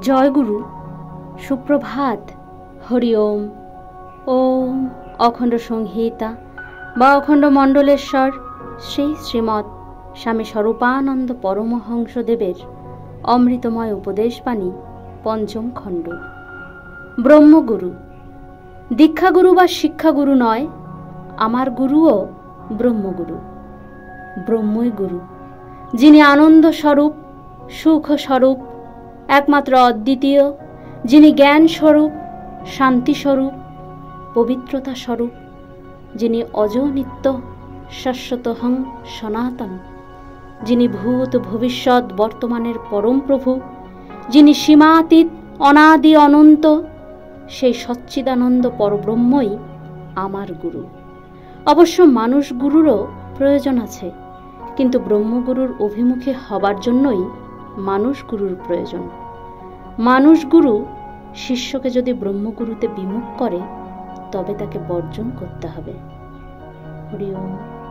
জয়গুরু, সুপ্রভাত, হরি ওম। ওম অখণ্ড সংহিতা বা অখণ্ড মণ্ডলেশ্বর শ্রী শ্রীমৎ স্বামী স্বরূপানন্দ পরমহংসদেবের অমৃতময় উপদেশবাণী, পঞ্চম খণ্ড। ব্রহ্মগুরু। দীক্ষাগুরু বা শিক্ষাগুরু নয়, আমার গুরুও ব্রহ্মগুরু। ব্রহ্মই গুরু, যিনি আনন্দ স্বরূপ, সুখ স্বরূপ, একমাত্র অদ্বিতীয়, যিনি জ্ঞান স্বরূপ, শান্তি স্বরূপ, পবিত্রতা স্বরূপ, যিনি অজনিত্য, শাশ্বতহং সনাতন, যিনি ভূত ভবিষ্যৎ বর্তমানের পরম প্রভু, যিনি সীমাতীত, অনাদি অনন্ত, সেই সচ্চিদানন্দ পরব্রহ্মই আমার গুরু। অবশ্য মানুষ গুরুরও প্রয়োজন আছে, কিন্তু ব্রহ্মগুরুর অভিমুখী হবার জন্যই মানুষ গুরুর প্রয়োজন। মানুষ গুরু শিষ্যকে যদি ব্রহ্মগুরুতে বিমুখ করে, তবে তাকে বর্জন করতে হবে। হরি ওম।